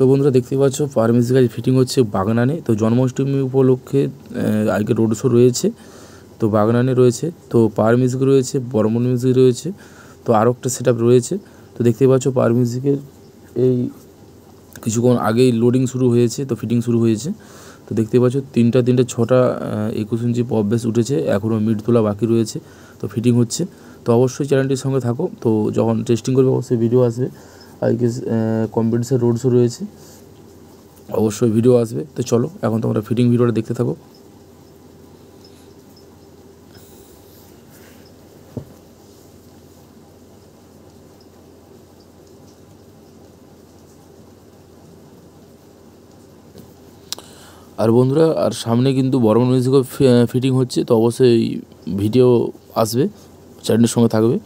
তো বন্ধুরা দেখতে পাচ্ছ পাওয়ার মিউজিক আজ ফিটিং হচ্ছে বাগনানে। তো জন্মাষ্টমী উপলক্ষে আজকে রোড শো রয়েছে, তো বাগনানে রয়েছে, তো পাওয়ার মিউজিক রয়েছে, বর্মন মিউজিক রয়েছে, তো আরও একটা সেট আপ রয়েছে। তো দেখতে পাচ্ছ পাওয়ার মিউজিকের এই কিছুক্ষণ আগেই লোডিং শুরু হয়েছে, তো ফিটিং শুরু হয়েছে। তো দেখতে পাচ্ছ 3টা 6টা 21 ইঞ্চি পপ বেস উঠেছে, এখনও মিড তোলা বাকি রয়েছে, তো ফিটিং হচ্ছে। তো অবশ্যই চ্যানেলটির সঙ্গে থাকো, তো যখন টেস্টিং করবে অবশ্যই ভিডিও আসবে। আজকে কম্পিটিশন রোড শো রয়েছে, অবশ্যই ভিডিও আসবে। তো চলো এখন তোমরা ফিটিং ভিডিওটা দেখতে থাকো। আর বন্ধুরা আর সামনে কিন্তু বর্মন মিউজিকও ফিটিং হচ্ছে, তো অবশ্যই ভিডিও আসবে, চ্যানেলের সঙ্গে থাকবে।